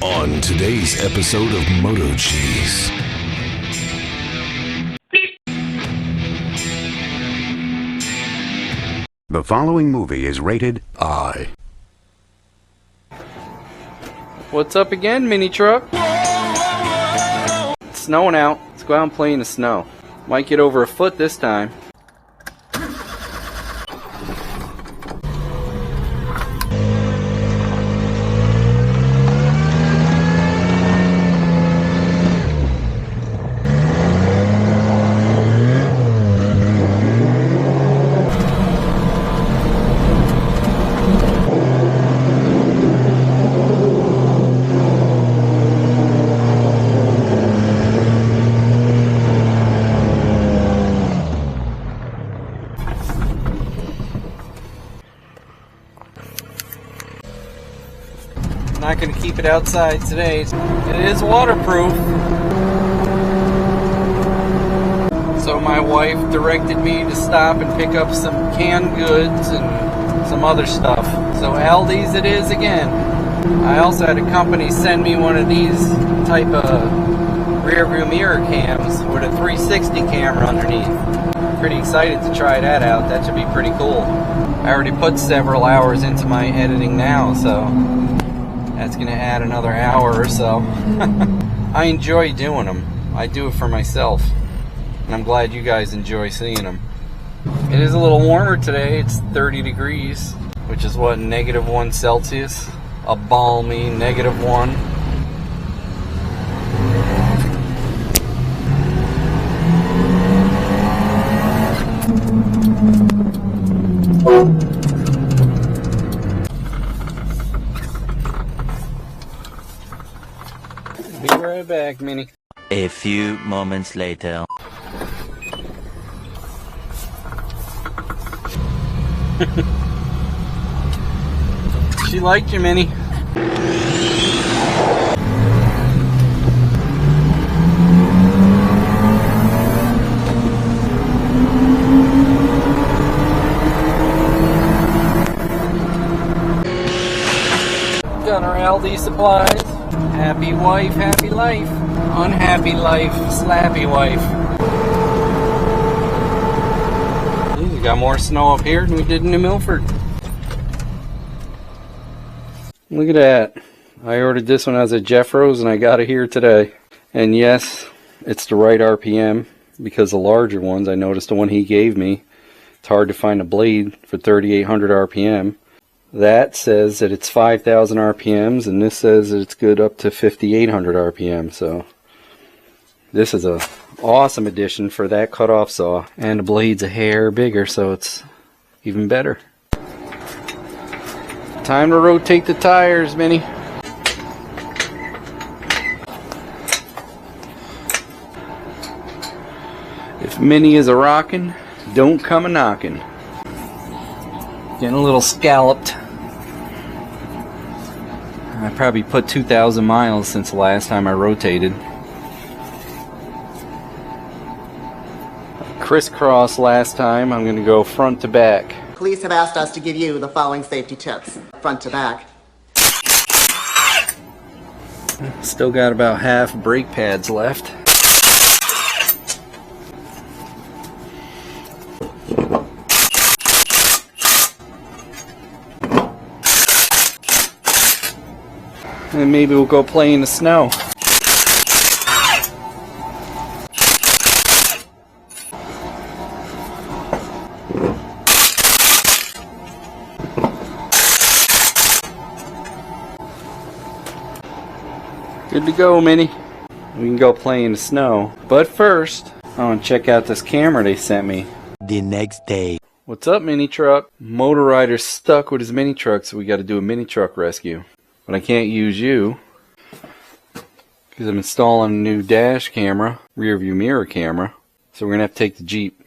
On today's episode of MotoCheez. The following movie is rated I. What's up again, Minitruck? It's snowing out. Let's go out and play in the snow. Might get over a foot this time. Not going to keep it outside today. It is waterproof. So my wife directed me to stop and pick up some canned goods and some other stuff. So Aldi's it is again. I also had a company send me one of these type of rear view mirror cams with a 360 camera underneath. Pretty excited to try that out. That should be pretty cool. I already put several hours into my editing now, so that's going to add another hour or so. I enjoy doing them. I do it for myself. And I'm glad you guys enjoy seeing them. It is a little warmer today. It's 30 degrees, which is what, -1 Celsius? A balmy -1. Be right back, Minnie. A few moments later. She liked you, Minnie. Got our Aldi supplies. Happy wife, happy life. Unhappy life, slappy wife. We got more snow up here than we did in New Milford. Look at that. I ordered this one as a Jeffros and I got it here today. And yes, it's the right RPM because the larger ones, I noticed the one he gave me, it's hard to find a blade for 3,800 RPM. That says that it's 5,000 RPMs, and this says that it's good up to 5,800 RPM. So this is a awesome addition for that cutoff saw, and the blade's a hair bigger, so it's even better. Time to rotate the tires, Minnie. If Minnie is a rockin', don't come a knockin'. Getting a little scalloped. I probably put 2,000 miles since the last time I rotated. Crisscross last time. I'm going to go front to back. Police have asked us to give you the following safety tips, front to back. Still got about half brake pads left. And maybe we'll go play in the snow. Good to go, Minnie. We can go play in the snow. But first, I want to check out this camera they sent me. The next day. What's up, Minitruck? Motorider's stuck with his Minitruck, so we got to do a Minitruck rescue. But I can't use you because I'm installing a new dash camera, rear view mirror camera. So we're going to have to take the Jeep.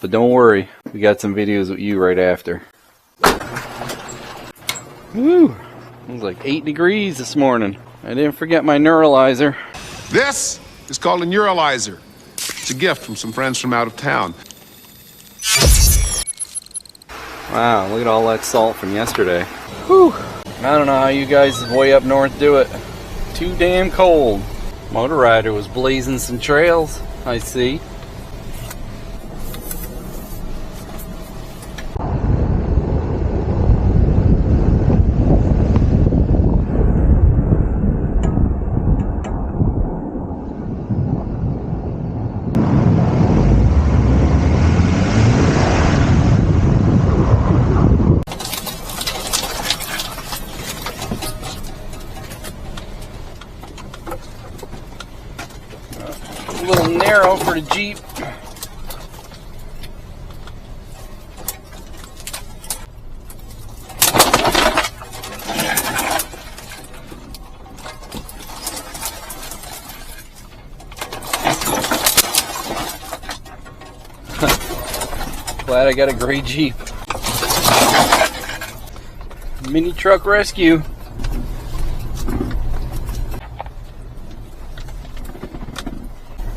But don't worry, we got some videos with you right after. Woo! It was like 8 degrees this morning. I didn't forget my neuralizer. This is called a neuralizer. It's a gift from some friends from out of town. Wow, look at all that salt from yesterday. Whew. I don't know how you guys way up north do it. too damn cold. Motorider was blazing some trails, I see. A little narrow for the Jeep. Glad I got a gray Jeep. Minitruck rescue.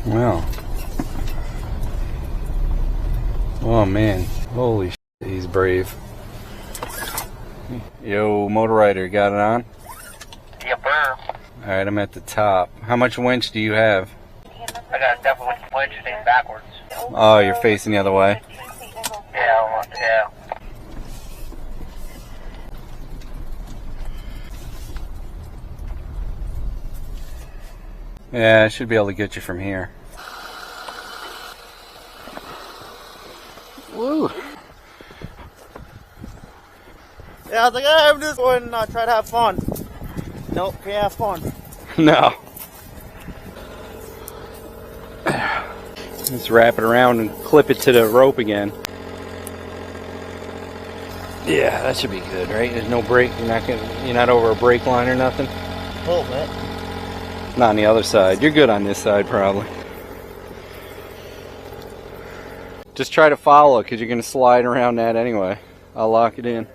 Wow. Oh man. Holy shit, he's brave. Yo, Motorider, got it on? Yep, sir. Alright, I'm at the top. How much winch do you have? I got a definitely winch thing backwards. Oh, you're facing the other way? Yeah, yeah. Yeah, I should be able to get you from here. Woo! Yeah, I was like, I'm just going to try to have fun. Nope, can't have fun. No. Let's wrap it around and clip it to the rope again. Yeah, that should be good, right? There's no brake. You're not over a brake line or nothing. A little bit. Not on the other side. You're good on this side, probably. Just try to follow it, because you're going to slide around that anyway. I'll lock it in.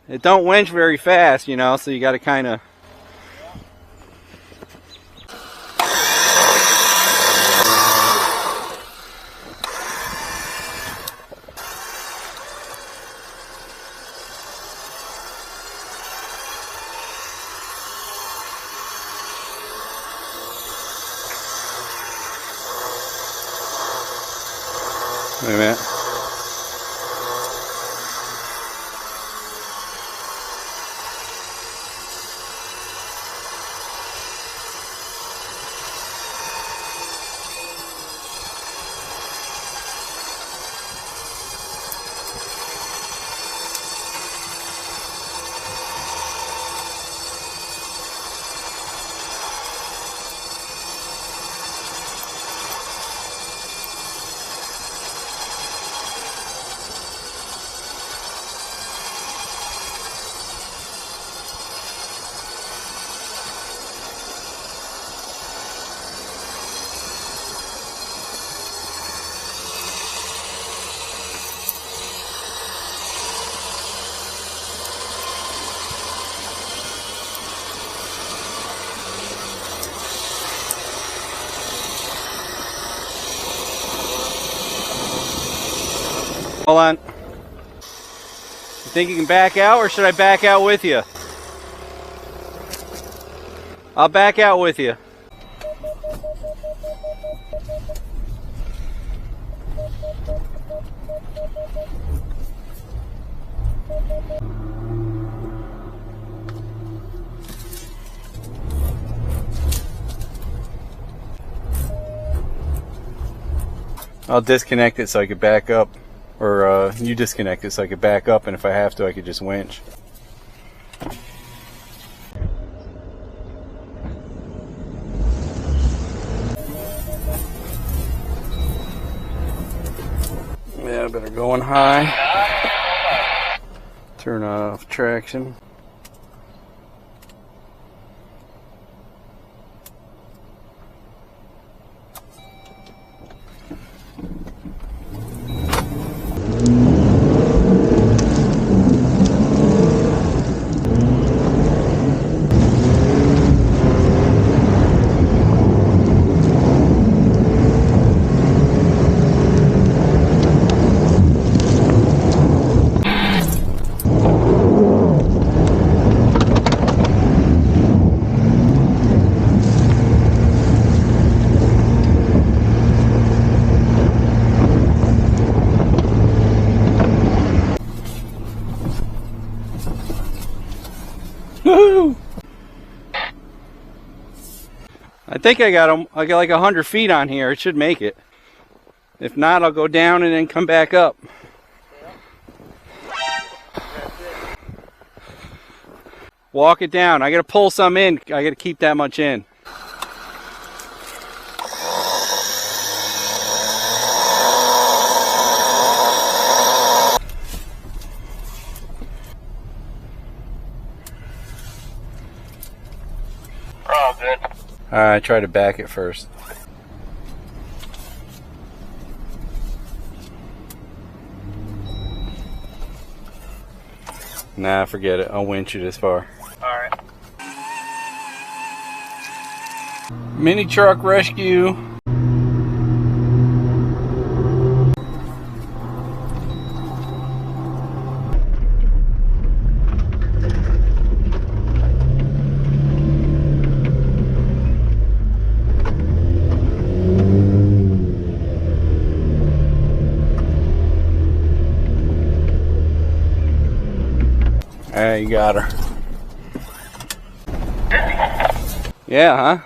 It don't winch very fast, you know, so you got to kind of... Wait a minute. Hold on. You think you can back out, or should I back out with you? I'll back out with you. I'll disconnect it so I could back up. Or you disconnect it so I could back up, and if I have to, I could just winch. Yeah, I better go on high. Turn off traction. Woohoo! I think I got like 100 feet on here. It should make it. If not, I'll go down and then come back up. Walk it down. I gotta pull some in. I gotta keep that much in. Oh, good. Alright, try to back it first. Nah, forget it. I'll winch you this far. Alright. Minitruck rescue. Alright, you got her. Yeah, huh?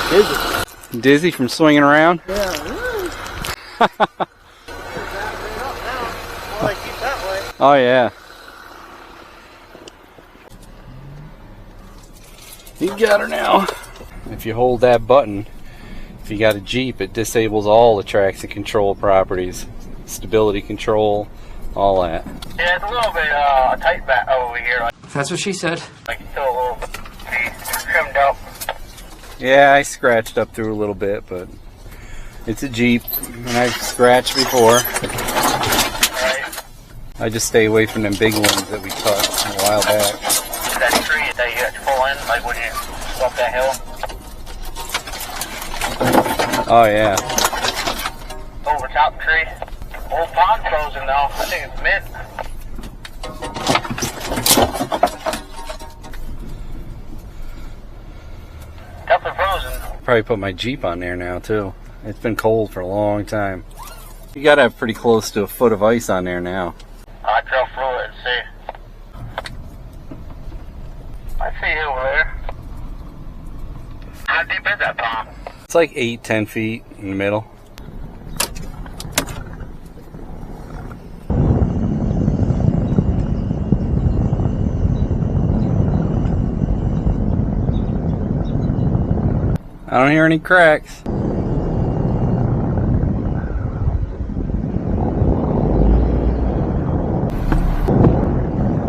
Dizzy. Dizzy from swinging around? Yeah. I keep that way. Oh, yeah. You got her now. If you hold that button, if you got a Jeep, it disables all the traction control properties. Stability control, all that. Yeah, it's a little bit tight back over here. That's what she said. Like it's still a little bit trimmed up. Yeah, I scratched up through a little bit, but it's a Jeep, and I've scratched before. Right. I just stay away from them big ones that we cut a while back. That tree that you got to pull in, like when you go up that hill. Oh, yeah. Over top tree. Old pond frozen though. I think it's mint. Definitely frozen. Probably put my Jeep on there now, too. It's been cold for a long time. You gotta have pretty close to a foot of ice on there now. I drove through it and see. I see you over there. How deep is that pond? It's like 8-10 feet in the middle. I don't hear any cracks.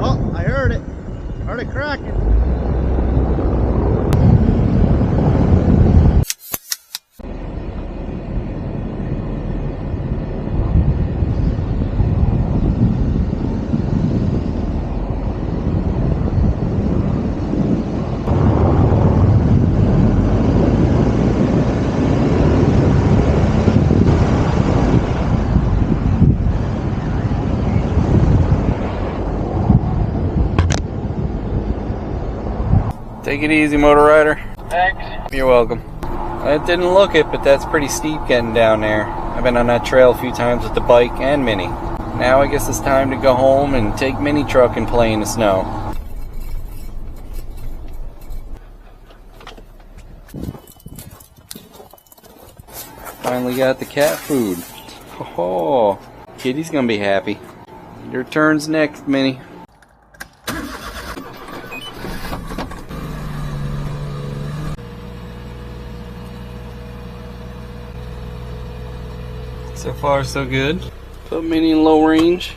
Oh, I heard it. Heard it cracking. Take it easy, Motorider. Thanks. You're welcome. I didn't look it, but that's pretty steep getting down there. I've been on that trail a few times with the bike and Mini. Now I guess it's time to go home and take Minitruck and play in the snow. Finally got the cat food. Oh, Kitty's gonna be happy. Your turn's next, Mini. So far, so good. Put Mini in low range.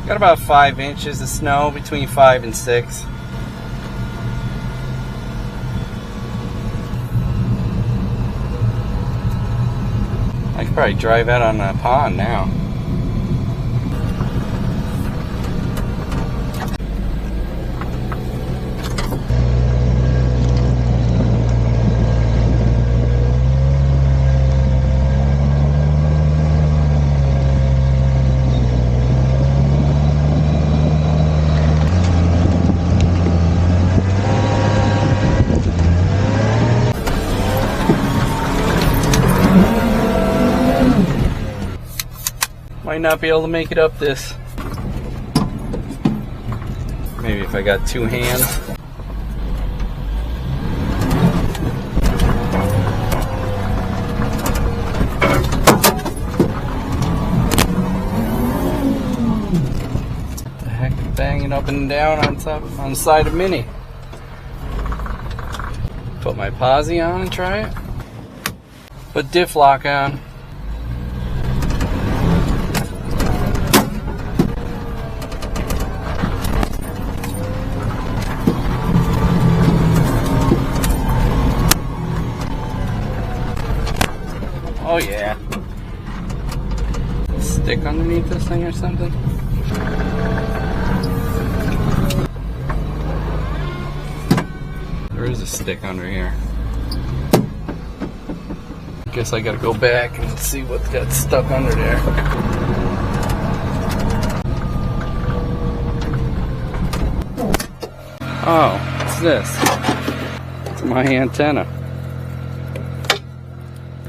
Got about 5 inches of snow, between 5 and 6. I could probably drive out on the pond now. Might not be able to make it up this. Maybe if I got two hands. The heck, banging up and down on the side of Mini. Put my posi on and try it. Put diff lock on. Oh yeah. Stick underneath this thing or something? There is a stick under here. Guess I gotta go back and see what got stuck under there. Oh, what's this? It's my antenna.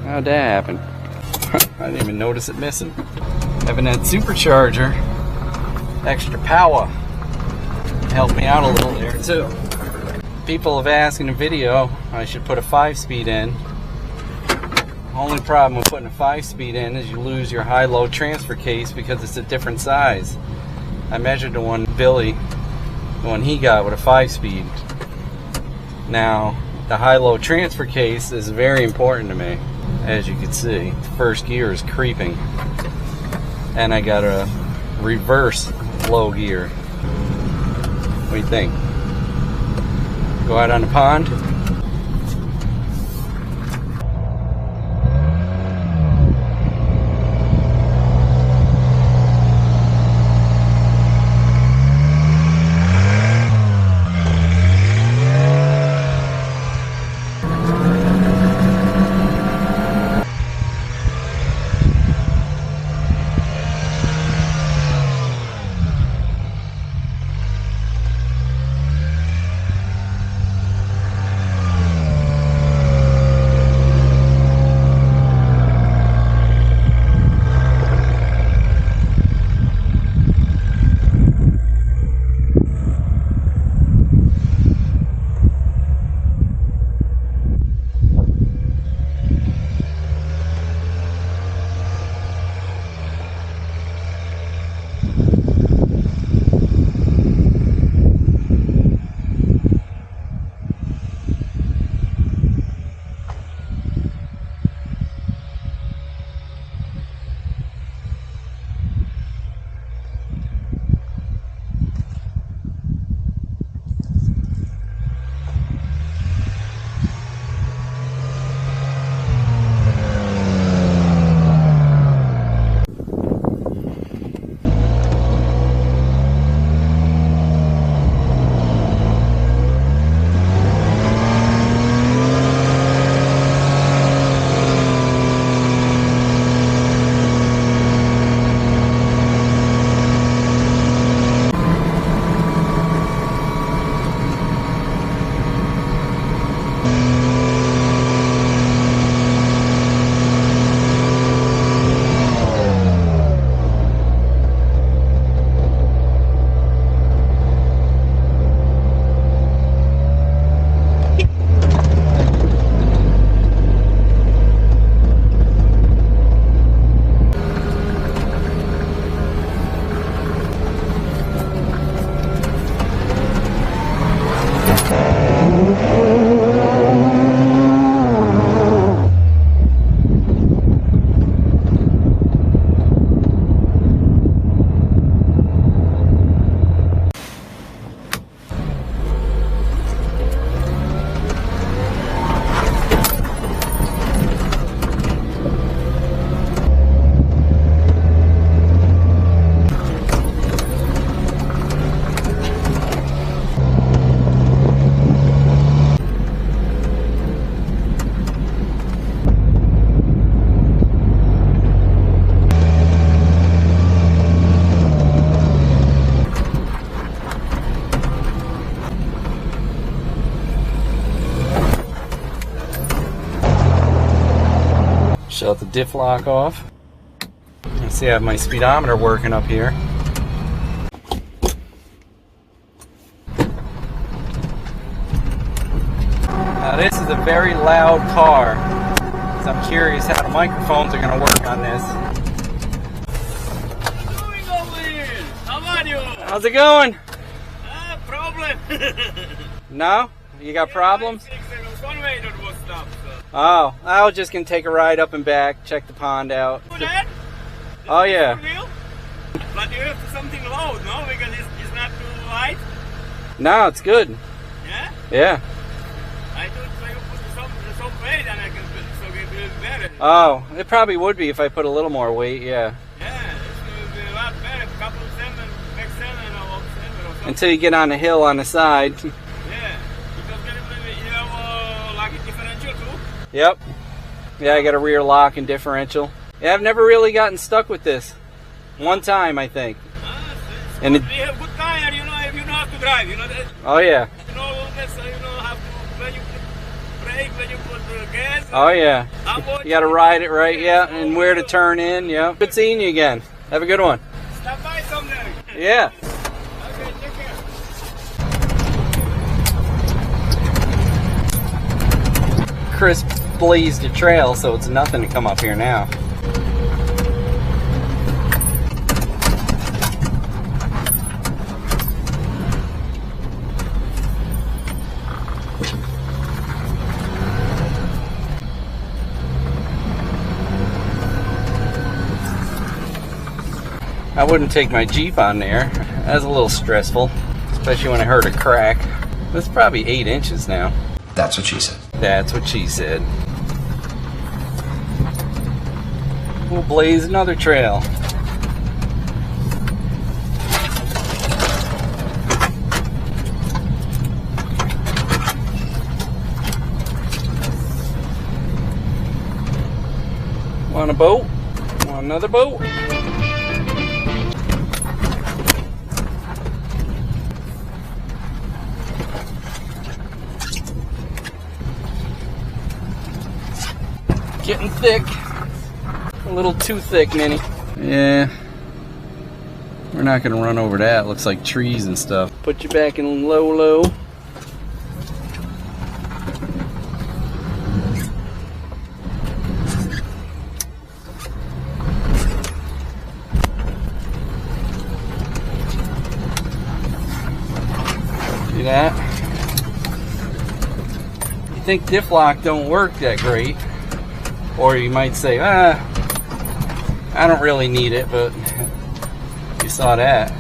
How'd that happen? I didn't even notice it missing. Having that supercharger, extra power, helped me out a little there too. People have asked in a video I should put a 5-speed in. Only problem with putting a 5-speed in is you lose your high-low transfer case because it's a different size. I measured the one the one he got with a 5-speed. Now, the high-low transfer case is very important to me. As you can see, the first gear is creeping. And I got a reverse low gear. What do you think? Go out on the pond? Shut the diff lock off. See, I have my speedometer working up here. Now this is a very loud car, so I'm curious how the microphones are going to work on this. How are you? How's it going? Problem. No? You got problems? Oh, I was just going to take a ride up and back, check the pond out. Oh yeah. But you have something loud, no? Because it's not too light. No, it's good. Yeah? Yeah. I thought you put some weight and I can so it will be better. Oh, it probably would be if I put a little more weight, yeah. Yeah, it will be a lot better. Couple of seven, next seven or something. Until you get on the hill on the side. Yeah, because you have like a differential too. Yep. Yeah, I got a rear lock and differential. Yeah, I've never really gotten stuck with this. One time, I think. And we have good tire, you know, if you know how to drive, you know that. Oh yeah. You know that's you know how to when you put brake, when you put the gas. Oh yeah. You got to ride it right, yeah, and where to turn in, yeah. Good seeing you again. Have a good one. Stop by someday. Yeah. Okay, take care. Chris blazed a trail, so it's nothing to come up here now. I wouldn't take my Jeep on there. That's a little stressful, especially when I heard a crack. That's probably 8 inches now. That's what she said. That's what she said. We'll blaze another trail. Want a boat? Want another boat? Getting thick. A little too thick, Minnie. Yeah. We're not gonna run over that. Looks like trees and stuff. Put you back in low. See that? You think diff lock don't work that great. Or you might say, I don't really need it, but you saw that.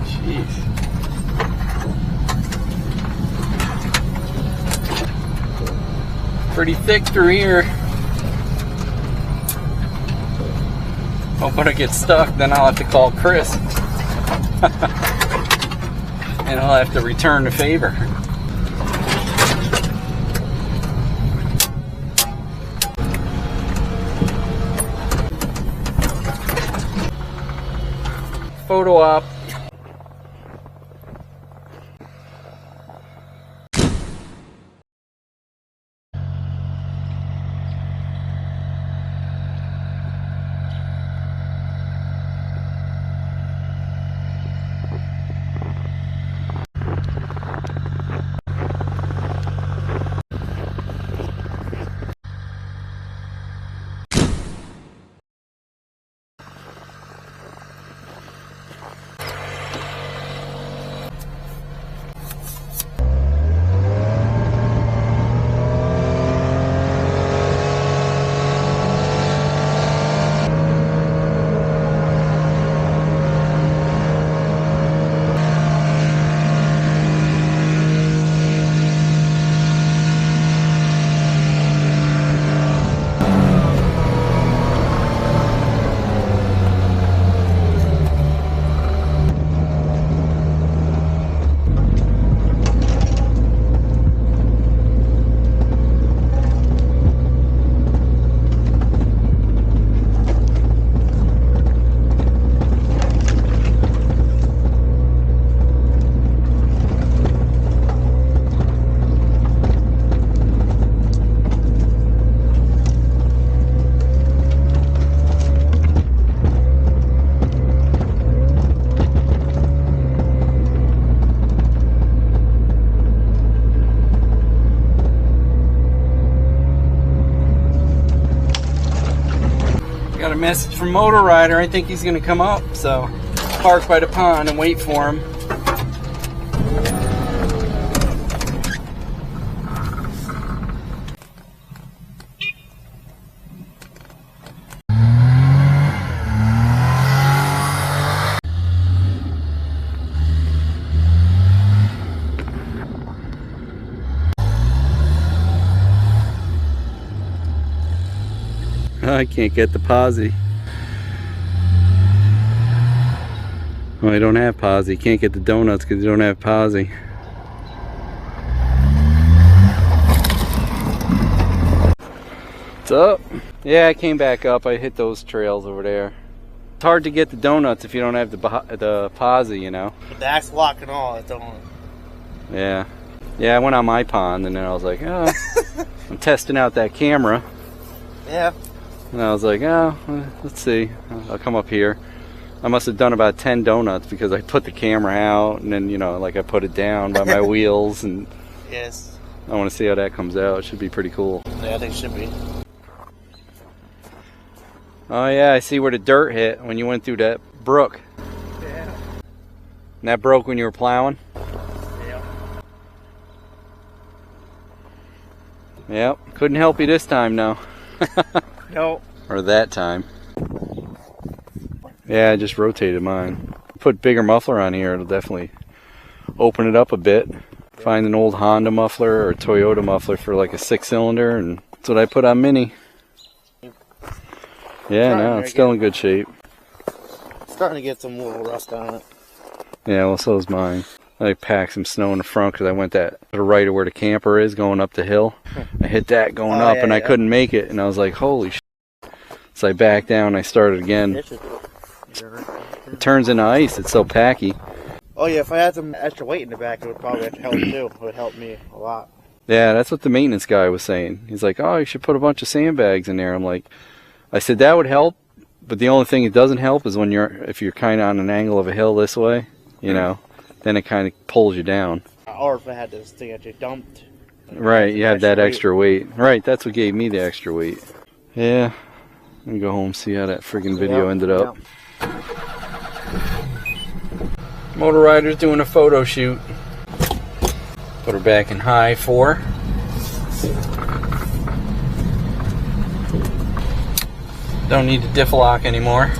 Jeez. Pretty thick through here. Hope when I get stuck, then I'll have to call Chris. And I'll have to return the favor. Photo op. Got a message from Motorider. I think he's going to come up, so park by the pond and wait for him. I can't get the posi. Oh, I don't have posi. Can't get the donuts because you don't have posi. What's up? Yeah, I came back up. I hit those trails over there. It's hard to get the donuts if you don't have the posi, you know. With the axe lock and all, it's on. Yeah. Yeah, I went on my pond and then I was like, oh, I'm testing out that camera. Yeah. And I was like, oh, let's see. I'll come up here. I must have done about 10 donuts because I put the camera out and then, you know, like I put it down by my wheels and yes. I want to see how that comes out. It should be pretty cool. Yeah, I think it should be. Oh yeah, I see where the dirt hit when you went through that brook. Yeah. And that broke when you were plowing? Yeah. Yep. Couldn't help you this time, no. No. Or that time. Yeah, I just rotated mine. Put bigger muffler on here, it'll definitely open it up a bit. Find an old Honda muffler or Toyota muffler for like a 6-cylinder, and that's what I put on Mini. Yeah, no, it's still in good shape. It's starting to get some little rust on it. Yeah, well, so is mine. I packed some snow in the front because I went to the right of where the camper is going up the hill. I hit that going up and I couldn't make it, and I was like, holy shit. So I backed down and I started again. It turns into ice, it's so packy. Oh yeah, if I had some extra weight in the back, it would probably help too. It would help me a lot. Yeah, that's what the maintenance guy was saying. He's like, oh, you should put a bunch of sandbags in there. I'm like, I said that would help, but the only thing it doesn't help is when if you're kind of on an angle of a hill this way, you know, then it kind of pulls you down. Or if I had this thing that you dumped. Right, you have that extra weight. Right, that's what gave me the extra weight. Yeah, let me go home and see how that friggin' video ended up. Motorider's doing a photo shoot. Put her back in high 4. Don't need the diff lock anymore.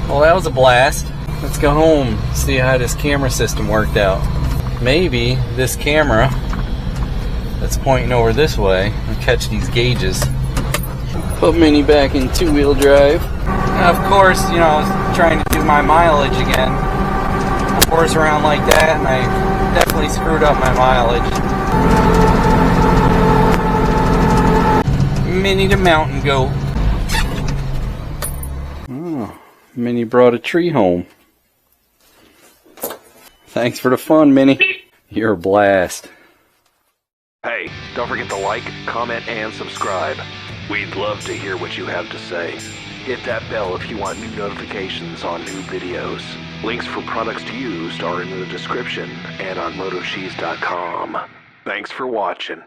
Well, that was a blast. Let's go home, see how this camera system worked out. Maybe this camera that's pointing over this way will catch these gauges. Put Mini back in 2-wheel drive. Of course, you know, I was trying to do my mileage again. A horse around like that, and I definitely screwed up my mileage. Mini the mountain goat. Oh, Mini brought a tree home. Thanks for the fun, Mini. You're a blast. Hey, don't forget to like, comment, and subscribe. We'd love to hear what you have to say. Hit that bell if you want new notifications on new videos. Links for products used are in the description and on MotoCheez.com. Thanks for watching.